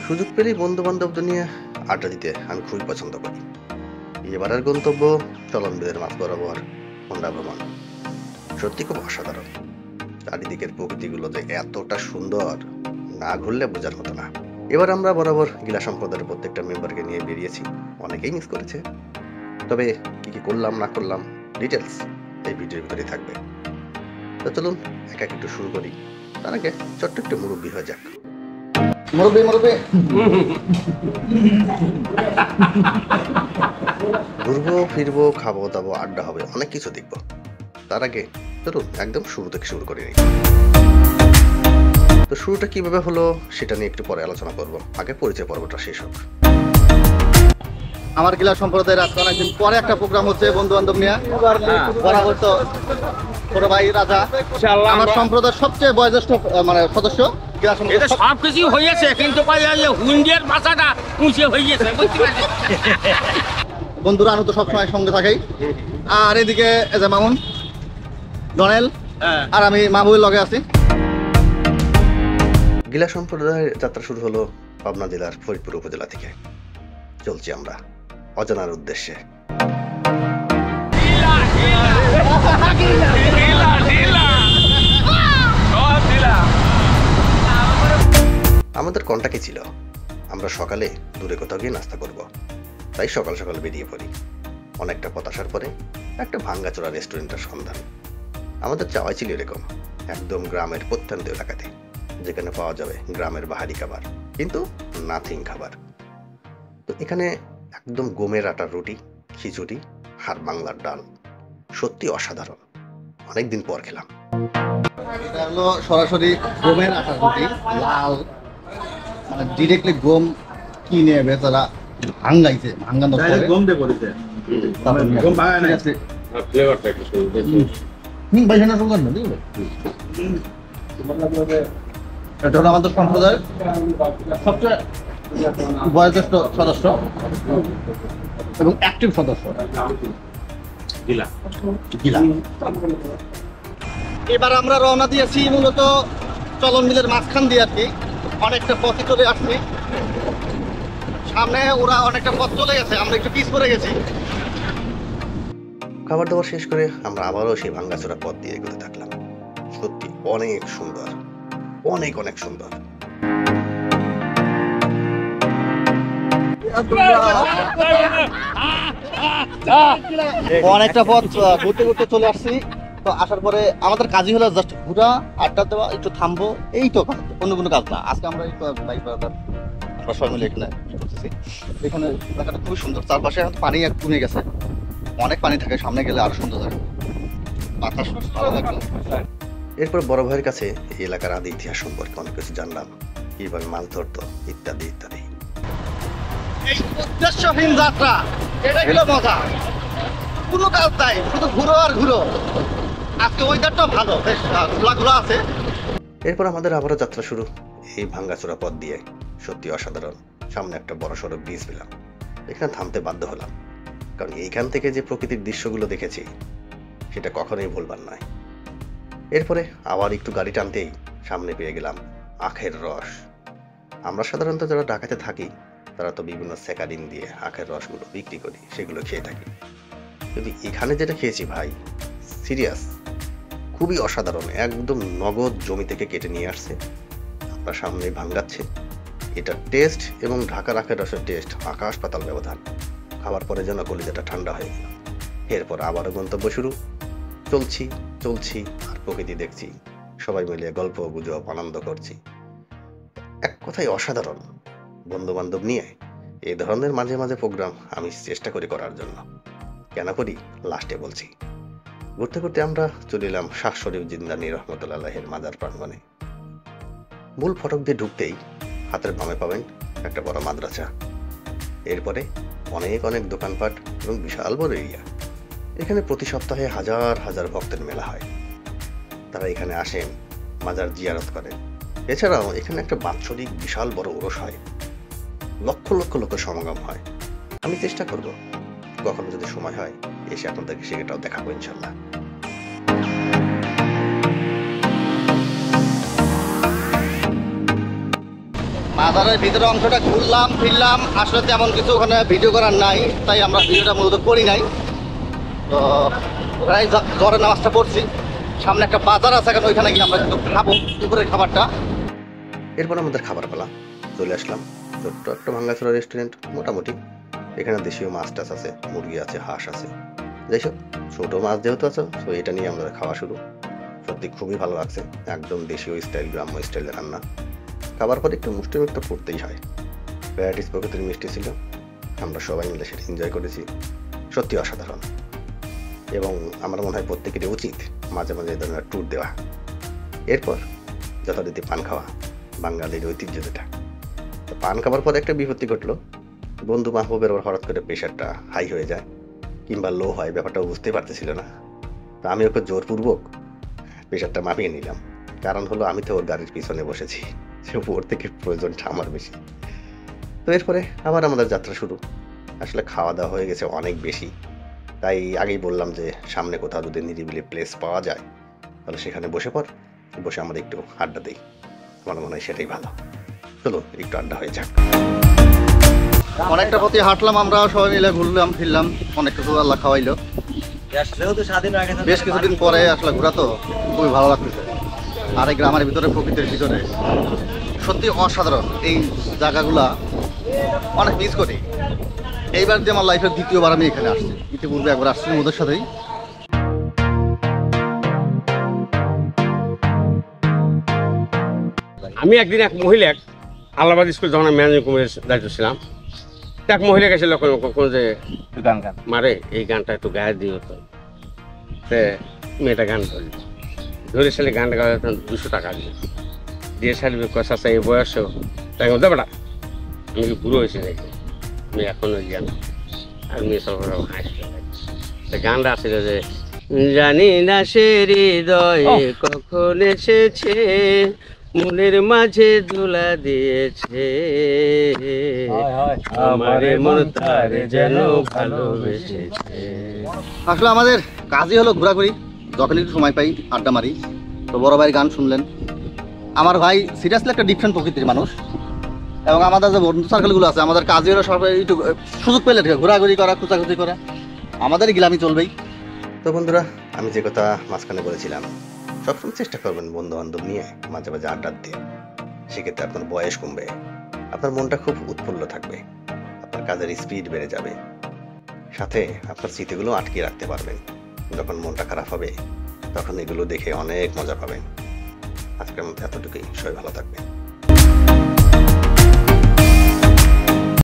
সুযোগ পেলেই বন্ধু বান্ধবদের নিয়ে আড্ডা দিতে আমি খুবই পছন্দ করি। এবারের গন্তব্য চলনবিলের মাছ বরাবর হোন্ডা ভ্রমণ। সত্যি খুব অসাধারণ। চারিদিকের প্রকৃতিগুলো যে এতটা সুন্দর, না ঘুরলে বোঝার মতো না। এবার আমরা বরাবর গিলা সম্প্রদায়ের প্রত্যেকটা মেম্বারকে নিয়ে বেরিয়েছি। অনেকেই মিস করেছে, তবে কি কি করলাম না করলাম ডিটেলস এই ভিডিওর ভিতরেই থাকবে। তো চলুন এক এক একটু শুরু করি। তার আগে ছোট্ট একটু মুরব্বী হয়ে যাক। মুরব্বী ঘুরবো ফিরবো, খাবো দাবো, আড্ডা হবে, অনেক কিছু দেখবো। তার আগে চলুন একদম শুরু থেকে শুরু করে নিই। তো শুরুটা কিভাবে হলো সেটা নিয়ে একটু পরে আলোচনা করবো, আগে পরিচয় পর্বটা শেষ হোক। আমার গিলা সম্প্রদায়ের আজকে অনেকদিন পরে একটা প্রোগ্রাম হচ্ছে বন্ধু বান্ধব নিয়ে। বরাবর তো ছোট ভাই রাজা আমার সম্প্রদায়ের সবচেয়ে বয়োজ্যেষ্ঠ মানে সদস্য। সব কিছু হয়েছে, কিন্তু হুন্ডিয়ার ভাষাটা উঁচে হয়ে গেছে। বন্ধুরা আনু তো সবসময় সঙ্গে থাকেই। আর এদিকে এই যে মামুন, ডনেল আর আমি মাহবুবের লগে আছি। গিলা সম্প্রদায়ের যাত্রা শুরু হলো পাবনা জেলার ফরিদপুর উপজেলা থেকে। চলছি আমরা অজানার উদ্দেশ্যে। আমাদের কন্টাক্টে ছিল আমরা সকালে দূরে কোথাও গিয়ে নাস্তা করব, তাই সকাল সকাল বেরিয়ে পড়ি। অনেকটা পথ আসার পরে একটা ভাঙ্গাচোরা রেস্টুরেন্টের সন্ধান। আমাদের চাওয়াই ছিল এরকম, একদম গ্রামের প্রত্যন্ত এলাকাতে, যেখানে পাওয়া যাবে গ্রামের বাহারি খাবার, কিন্তু নাথিং খাবার। তো এখানে একদম গমের আটার রুটি, খিচুড়ি আর বাংলার ডাল, সত্যি অসাধারণ। অনেকদিন পর খেলাম। এটা হলো সরাসরি গমের আটার রুটি, লাল, মানে ডিরেক্টলি গম কিনে বেচারা ভাঙ্গাইছে, ভাঙ্গানোর পরে গম দিয়ে করেছে। গম ভাঙা নাই। ফ্লেভারটা একটু ভাই সেটা সুন্দর না দেখবে। এটা হলো আমাদের সম্প্রদায়ের সবচেয়ে বয়োজ্যেষ্ঠ সদস্য এবং অ্যাক্টিভ সদস্য দিলা। গিলা। এবার আমরা রওনা দিয়েছি মূলত চলন মিলের মাঝখান দিয়ে আর কি। অনেকটা পথে চলে আসছি, সামনে ওরা অনেকটা পথ চলে গেছে, আমরা একটু পিছ পড়ে গেছি। খাবার দাবার শেষ করে আমরা আবারও সেই ভাঙ্গাচোরা পথ দিয়ে এগোতে থাকলাম। সত্যি অনেক সুন্দর, অনেক অনেক সুন্দর। অনেকটা পথ ঘুরতে ঘুরতে চলে আসছি। তো আসার পরে আমাদের কাজই হলো জাস্ট ঘোরা, আড্ডা দেওয়া, একটু থামবো, এই তো অন্য কোনো কাজ না। আজকে আমরা একটু বাইক বাজার আমরা সবাই মিলে এখানে করতেছি। এখানে এলাকাটা খুবই সুন্দর, চারপাশে পানি এক কমে গেছে, অনেক পানি থাকে, সামনে গেলে আরো সুন্দর লাগে, বাতাস ভালো লাগলো। এরপর বড় ভাইয়ের কাছে এই এলাকার আদি ইতিহাস সম্পর্কে অনেক কিছু জানলাম, কিভাবে মাছ ধরতো ইত্যাদি ইত্যাদি। এই উদ্দেশ্যহীন যাত্রা, এটা হলো মজা, কোনো কাজ নাই, শুধু ঘুরো আর ঘুরো। আজকে ওয়েদারটা ভালো, বেশ ঘোলা আছে। এরপর আমাদের আবারও যাত্রা শুরু এই ভাঙ্গাচোরা পথ দিয়ে। সত্যি অসাধারণ। সামনে একটা বড় সড়ো ব্রিজ পেলাম, এখানে থামতে বাধ্য হলাম, কারণ এইখান থেকে যে প্রকৃতির দৃশ্যগুলো দেখেছি সেটা কখনোই ভুলবার নয়। এরপরে আবার একটু গাড়ি টানতেই সামনে পেয়ে গেলাম আখের রস। আমরা সাধারণত যারা ঢাকাতে থাকি তারা তো বিভিন্ন সেকারিন দিয়ে আখের রসগুলো বিক্রি করি, সেগুলো খেয়ে থাকি। কিন্তু এখানে যেটা খেয়েছি ভাই, সিরিয়াস, খুবই অসাধারণ। একদম নগদ জমি থেকে কেটে নিয়ে আসছে, আমরা সামনে ভাঙ্গাচ্ছে। এটা টেস্ট এবং ঢাকার আখের রসের টেস্ট আকাশ পাতাল ব্যবধান। খাবার পরে যেন কলিজাটা ঠান্ডা হয়ে গেল। এরপর আবারও গন্তব্য শুরু। চলছি আর প্রকৃতি দেখছি, সবাই মিলে গল্প গুজব আনন্দ করছি। এক কথায় অসাধারণ। বন্ধু বান্ধব নিয়ে এই ধরনের মাঝে মাঝে প্রোগ্রাম আমি চেষ্টা করি করার জন্য। কেন করি লাস্টে বলছি। ঘুরতে ঘুরতে আমরা চলে এলাম শাহ শরীফ জিন্দানি রহমতুল্লাহের মাজার প্রাঙ্গণে। মূল ফটক দিয়ে ঢুকতেই হাতের বামে পাবেন একটা বড় মাদ্রাসা। এরপরে অনেক অনেক দোকানপাট এবং বিশাল বড় এরিয়া। এখানে প্রতি সপ্তাহে হাজার হাজার ভক্তের মেলা হয়। তারা এখানে আসেন, মাজার জিয়ারত করেন। এছাড়াও এখানে একটা বাৎসরিক বিশাল বড় উরস হয়, লক্ষ লক্ষ লোকের সমাগম হয়। আমি চেষ্টা করব কখনো যদি সময় হয় এসে আপনাদেরকে সেটাও দেখাবো ইনশাল্লাহ। বাজারের ভিতরে অংশটা ঘুরলাম ফিরলাম, আসলে তেমন কিছু ওখানে ভিডিও করার নাই, তাই আমরা ভিডিওটা মূলত করি নাই। তো ওখানে জ্বরের নামাজটা পড়ছি, সামনে একটা বাজার আছে, এখন ওইখানে গিয়ে আমরা কিন্তু খাবো দুপুরের খাবারটা। এরপর আমাদের খাবার পেলাম, চলে আসলাম ছোট্ট একটা ভাঙ্গাচোরা রেস্টুরেন্ট। মোটামুটি এখানে দেশীয় মাছ টাছ আছে, মুরগি আছে, হাঁস আছে, যাইসব ছোট মাছ যেহেতু আছে, তো এটা নিয়ে আমাদের খাওয়া শুরু। সত্যি খুবই ভালো লাগছে, একদম দেশীয় স্টাইল, গ্রাম্য স্টাইলের রান্না। খাবার পরে একটু মিষ্টি মুখ তো করতেই হয়। ভ্যারাইটিস প্রকৃতির মিষ্টি ছিল, আমরা সবাই মিলে সেটা এনজয় করেছি। সত্যি অসাধারণ, এবং আমার মনে হয় প্রত্যেকেরই উচিত মাঝে মাঝে এই ধরনের ট্যুর দেওয়া। এরপর যথারীতি পান খাওয়া, বাঙালির ঐতিহ্য যেটা। তো পান খাবার পরে একটা বিপত্তি ঘটলো, বন্ধু মাহবুবের আবার হঠাৎ করে প্রেশারটা হাই হয়ে যায় কিংবা লো হয়, ব্যাপারটা বুঝতে পারতেছিল না। তো আমি ওকে জোরপূর্বক প্রেশারটা মাপিয়ে নিলাম, কারণ হলো আমি তো ওর গাড়ির পিছনে বসেছি, সে ওর থেকে প্রয়োজনটা আমার বেশি। তো এরপরে আবার আমাদের যাত্রা শুরু। আসলে খাওয়া দাওয়া হয়ে গেছে অনেক বেশি, তাই আগেই বললাম যে সামনে কোথাও যদি নিরিবিলি প্লেস পাওয়া যায় তাহলে সেখানে বসে আমরা একটু আড্ডা দিই। আমার মনে হয় সেটাই ভালো। চলো একটু আড্ডা হয়ে যাক। অনেকটা পথে হাঁটলাম আমরা, সবাই মিলে ঘুরলাম ফিরলাম, অনেক কিছু আল্লাহ খাওয়াইলো। বেশ কিছুদিন পরে আসলে ঘোরা তো খুবই ভালো লাগতেছে। আর এই গ্রামের ভিতরে, প্রকৃতির ভিতরে সত্যি অসাধারণ এই জায়গাগুলা, অনেক মিস করি। এইবার যে আমার লাইফের দ্বিতীয়বার আমি এখানে আসছি, ইতিপূর্বে একবার আসছি ওদের সাথেই। আমি একদিন এক মহিলা আল্লাহাবাদ স্কুল যখন আমি ম্যানেজিং কমিটির দায়িত্ব ছিলাম, এক মহিলা গেছিল কখন যে গান মারে, এই গানটা একটু গায়ে দিও। তো মেয়েটা গান ধরে সালে গানটা গাওয়া 200 টাকা দিয়ে সালি কষা এই বয়সেও তাই দেবেটা আমি কি বুড়ো হয়েছি নাকি, আমি এখন ওই গান আর মেয়ে সব হাসি। গানটা আসছিল যে জানি না সে হৃদয়ে কখন এসেছে, মনের মাঝে দোলা দিয়েছে, আমারে মন তারে যেন ভালোবেসেছে। আসলে আমাদের কাজই হলো ঘোরাঘুরি, যখন একটু সময় পাই আড্ডা মারি। তো বড় ভাইয়ের গান শুনলেন। আমার ভাই সিরিয়াসলি একটা ডিফারেন্ট প্রকৃতির মানুষ, এবং আমাদের যে বন্ধু সার্কেলগুলো আছে, আমাদের কাজই হলো সবাই একটু সুযোগ পেলে ঘোরাঘুরি করা, খোঁচাখুচি করা, আমাদের গিলামি চলবেই। তো বন্ধুরা, আমি যে কথা মাঝখানে বলেছিলাম, সবসময় চেষ্টা করবেন বন্ধু বান্ধব নিয়ে মাঝে মাঝে আড্ডা দিয়ে। সেক্ষেত্রে আপনার বয়স কমবে, আপনার মনটা খুব উৎফুল্ল থাকবে, আপনার কাজের স্পিড বেড়ে যাবে, সাথে আপনার স্মৃতিগুলো আটকে রাখতে পারবেন। যখন মনটা খারাপ হবে তখন এগুলো দেখে অনেক মজা পাবেন। আজকের মতো এতটুকুই, সবাই ভালো থাকবেন।